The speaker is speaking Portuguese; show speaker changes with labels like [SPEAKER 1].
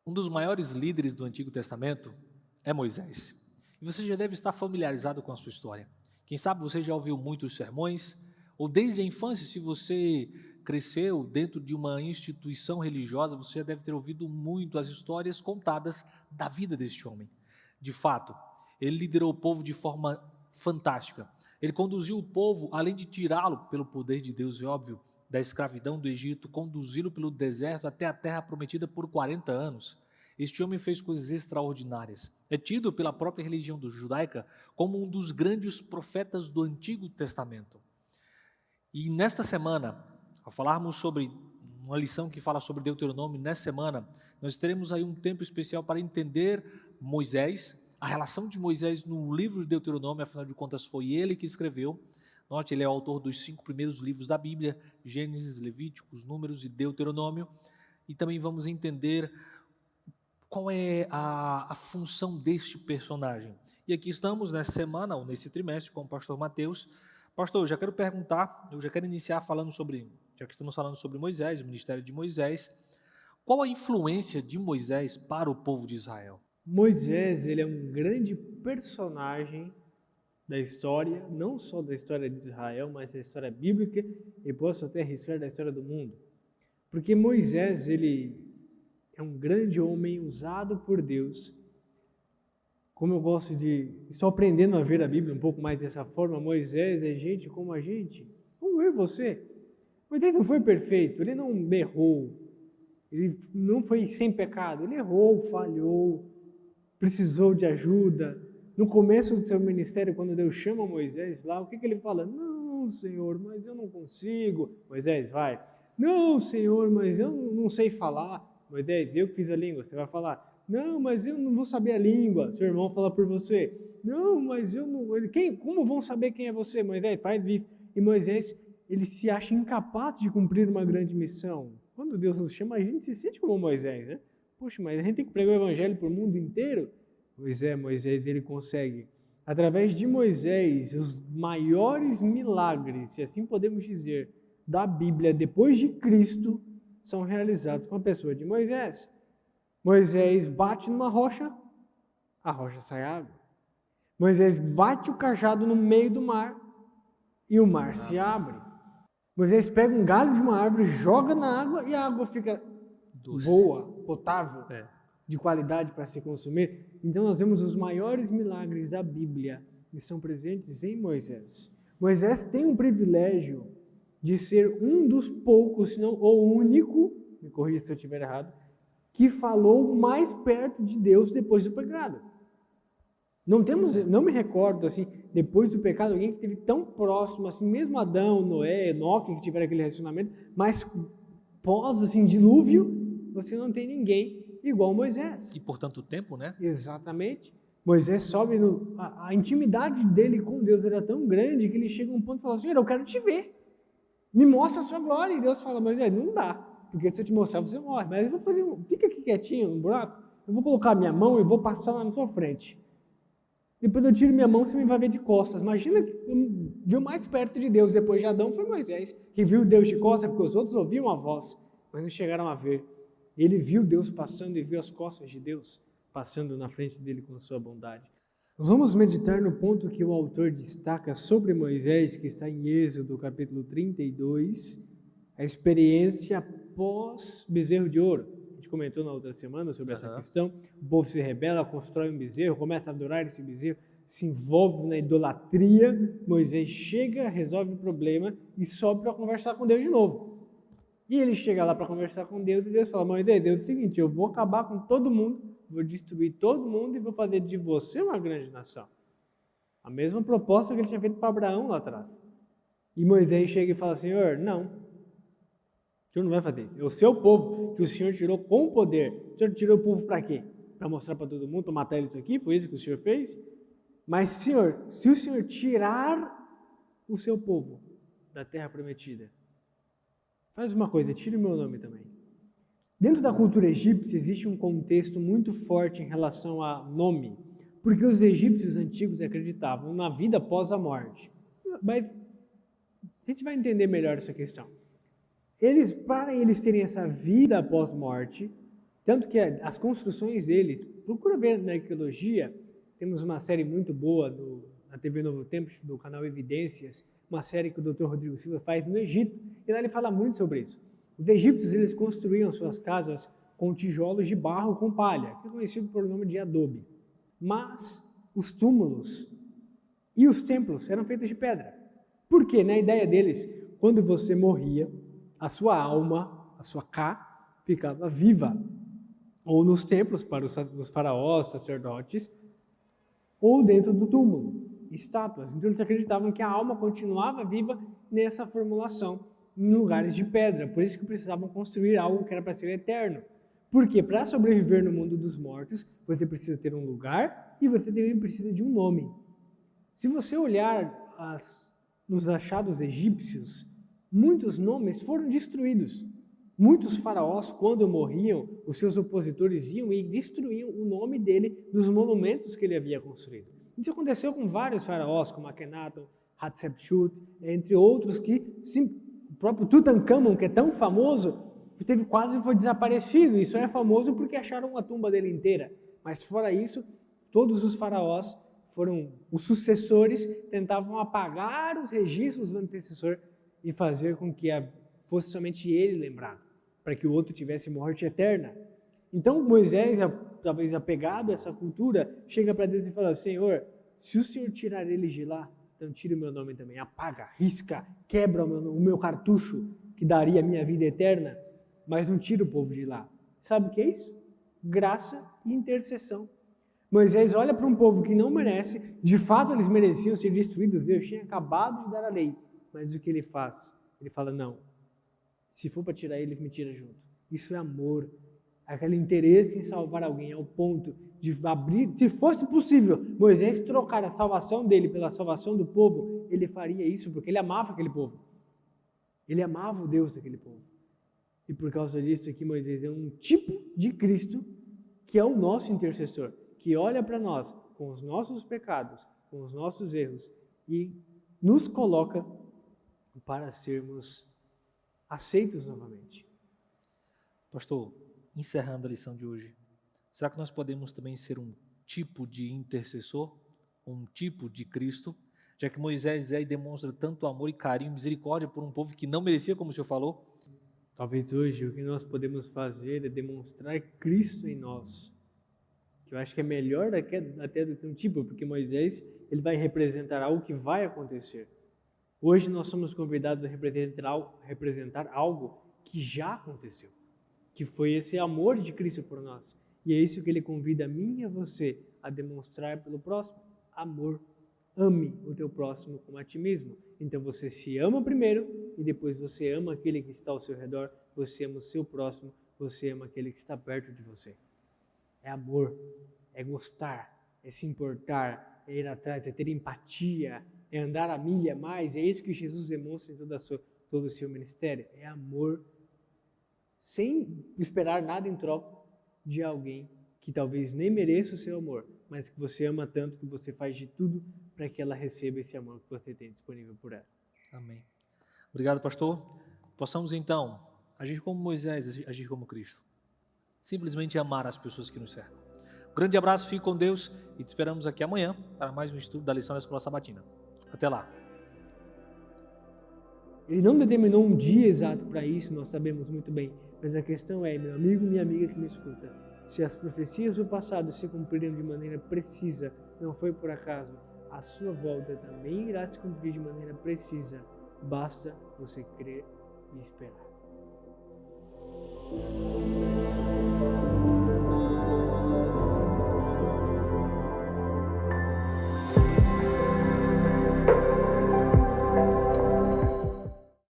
[SPEAKER 1] Um dos maiores líderes do Antigo Testamento é Moisés. E você já deve estar familiarizado com a sua história. Quem sabe você já ouviu muitos sermões, ou desde a infância, se você cresceu dentro de uma instituição religiosa, você já deve ter ouvido muito as histórias contadas da vida deste homem. De fato, ele liderou o povo de forma fantástica. Ele conduziu o povo, além de tirá-lo pelo poder de Deus, é óbvio, da escravidão do Egito, conduzi-lo pelo deserto até a terra prometida por 40 anos. Este homem fez coisas extraordinárias. É tido pela própria religião judaica como um dos grandes profetas do Antigo Testamento. E nesta semana, ao falarmos sobre uma lição que fala sobre Deuteronômio, nesta semana, nós teremos aí um tempo especial para entender Moisés, a relação de Moisés no livro de Deuteronômio, afinal de contas foi ele que escreveu. Note, ele é o autor dos 5 primeiros livros da Bíblia, Gênesis, Levíticos, Números e Deuteronômio. E também vamos entender qual é a função deste personagem. E aqui estamos nessa semana, ou nesse trimestre, com o pastor Mateus. Pastor, eu já quero perguntar, eu já quero iniciar falando sobre, já que estamos falando sobre Moisés, o ministério de Moisés, qual a influência de Moisés para o povo de Israel?
[SPEAKER 2] Moisés, ele é um grande personagem da história, não só da história de Israel, mas da história bíblica e posso até arriscar da história do mundo. Porque Moisés, ele é um grande homem usado por Deus. Como eu gosto estou aprendendo a ver a Bíblia um pouco mais dessa forma, Moisés é gente como a gente, como eu e você. Moisés não foi perfeito, ele não errou, ele não foi sem pecado, ele errou, falhou, precisou de ajuda. No começo do seu ministério, quando Deus chama Moisés lá, o que ele fala? Não, Senhor, mas eu não consigo. Moisés, vai. Não, Senhor, mas eu não sei falar. Moisés, eu que fiz a língua. Você vai falar, não, mas eu não vou saber a língua. Seu irmão fala por você. Não, mas eu não... Como vão saber quem é você? Moisés, faz isso. E Moisés, ele se acha incapaz de cumprir uma grande missão. Quando Deus nos chama, a gente se sente como Moisés, né? Poxa, mas a gente tem que pregar o evangelho para o mundo inteiro? Moisés, ele consegue. Através de Moisés, os maiores milagres, se assim podemos dizer, da Bíblia, depois de Cristo, são realizados com a pessoa de Moisés. Moisés bate numa rocha, a rocha sai água. Moisés bate o cajado no meio do mar e o mar se abre. Moisés pega um galho de uma árvore, joga na água e a água fica doce, boa, potável, de qualidade para se consumir. Então nós vemos os maiores milagres da Bíblia que são presentes em Moisés. Moisés tem um privilégio de ser um dos poucos, se não o único, me corrija se eu estiver errado, que falou mais perto de Deus depois do pecado. Não me recordo, assim, depois do pecado, alguém que esteve tão próximo, assim, mesmo Adão, Noé, Enoque, que tiveram aquele relacionamento, mas pós, assim, dilúvio, você não tem ninguém igual Moisés.
[SPEAKER 1] E por tanto tempo, né?
[SPEAKER 2] Exatamente. Moisés sobe, a intimidade dele com Deus era tão grande que ele chega a um ponto e fala, Senhor, eu quero te ver. Me mostra a sua glória. E Deus fala, Moisés, não dá, porque se eu te mostrar, você morre. Mas eu vou fazer, fica aqui quietinho no buraco, eu vou colocar minha mão e vou passar lá na sua frente. Depois eu tiro minha mão, você me vai ver de costas. Imagina que viu mais perto de Deus depois de Adão foi Moisés, que viu Deus de costas, porque os outros ouviam a voz, mas não chegaram a ver. Ele viu Deus passando e viu as costas de Deus passando na frente dele com sua bondade. Nós vamos meditar no ponto que o autor destaca sobre Moisés, que está em Êxodo, capítulo 32, a experiência pós-bezerro de ouro. A gente comentou na outra semana sobre essa questão. O povo se rebela, constrói um bezerro, começa a adorar esse bezerro, se envolve na idolatria. Moisés chega, resolve o problema e sobe para conversar com Deus de novo. E ele chega lá para conversar com Deus e Deus fala, Moisés, Deus é o seguinte, eu vou acabar com todo mundo, vou destruir todo mundo e vou fazer de você uma grande nação. A mesma proposta que ele tinha feito para Abraão lá atrás. E Moisés chega e fala, Senhor, não, o Senhor não vai fazer isso. É o seu povo que o Senhor tirou com poder. O Senhor tirou o povo para quê? Para mostrar para todo mundo, para matar eles aqui? Foi isso que o Senhor fez? Mas, Senhor, se o Senhor tirar o seu povo da terra prometida. Faz uma coisa, tira o meu nome também. Dentro da cultura egípcia existe um contexto muito forte em relação a nome, porque os egípcios antigos acreditavam na vida após a morte. Mas a gente vai entender melhor essa questão. Para eles terem essa vida após morte, tanto que as construções deles, procura ver na arqueologia, temos uma série muito boa na TV Novo Tempo, do canal Evidências, uma série que o Dr. Rodrigo Silva faz no Egito, e lá ele fala muito sobre isso. Os egípcios, eles construíam suas casas com tijolos de barro com palha, que é conhecido pelo nome de adobe. Mas os túmulos e os templos eram feitos de pedra. Por quê? Na ideia deles, quando você morria, a sua alma, a sua Ka, ficava viva. Ou nos templos, para os faraós, sacerdotes, ou dentro do túmulo, estátuas. Então eles acreditavam que a alma continuava viva nessa formulação, em lugares de pedra. Por isso que precisavam construir algo que era para ser eterno. Porque para sobreviver no mundo dos mortos, você precisa ter um lugar e você também precisa de um nome. Se você olhar nos achados egípcios, muitos nomes foram destruídos. Muitos faraós, quando morriam, os seus opositores iam e destruíam o nome dele dos monumentos que ele havia construído. Isso aconteceu com vários faraós, como Akhenaton, Hatshepsut, entre outros que, o próprio Tutankhamon, que é tão famoso, quase foi desaparecido. Isso é famoso porque acharam a tumba dele inteira. Mas fora isso, todos os faraós os sucessores tentavam apagar os registros do antecessor e fazer com que fosse somente ele lembrado, para que o outro tivesse morte eterna. Então Moisés, talvez apegado a essa cultura, chega para Deus e fala: Senhor, se o Senhor tirar eles de lá, então tira o meu nome também, apaga, risca, quebra o meu cartucho, que daria a minha vida eterna, mas não tira o povo de lá. Sabe o que é isso? Graça e intercessão. Moisés olha para um povo que não merece, de fato eles mereciam ser destruídos, Deus tinha acabado de dar a lei, mas o que ele faz? Ele fala: não, se for para tirar eles, me tira junto. Isso é amor, aquele interesse em salvar alguém, ao ponto de abrir, se fosse possível, Moisés trocar a salvação dele pela salvação do povo, ele faria isso, porque ele amava aquele povo. Ele amava o Deus daquele povo. E por causa disso aqui, Moisés é um tipo de Cristo, que é o nosso intercessor, que olha para nós com os nossos pecados, com os nossos erros, e nos coloca para sermos aceitos novamente.
[SPEAKER 1] Pastor, encerrando a lição de hoje, será que nós podemos também ser um tipo de intercessor, um tipo de Cristo, já que Moisés e demonstra tanto amor e carinho, misericórdia por um povo que não merecia, como o senhor falou?
[SPEAKER 2] Talvez hoje o que nós podemos fazer é demonstrar Cristo em nós, que eu acho que é melhor até do que um tipo, porque Moisés ele vai representar algo que vai acontecer. Hoje nós somos convidados a representar algo que já aconteceu, que foi esse amor de Cristo por nós. E é isso que ele convida a mim e a você a demonstrar pelo próximo: amor. Ame o teu próximo como a ti mesmo. Então você se ama primeiro e depois você ama aquele que está ao seu redor, você ama o seu próximo, você ama aquele que está perto de você. É amor, é gostar, é se importar, é ir atrás, é ter empatia, é andar a milha mais. É isso que Jesus demonstra em todo o seu ministério. É amor, sem esperar nada em troca de alguém que talvez nem mereça o seu amor, mas que você ama tanto que você faz de tudo para que ela receba esse amor que você tem disponível por ela.
[SPEAKER 1] Amém. Obrigado, pastor. Possamos então agir como Moisés, agir como Cristo. Simplesmente amar as pessoas que nos cercam. Um grande abraço, fique com Deus e te esperamos aqui amanhã para mais um estudo da lição da Escola Sabatina. Até lá.
[SPEAKER 2] Ele não determinou um dia exato para isso, nós sabemos muito bem. Mas a questão é, meu amigo, minha amiga que me escuta, se as profecias do passado se cumpriram de maneira precisa, não foi por acaso, a sua volta também irá se cumprir de maneira precisa. Basta você crer e esperar.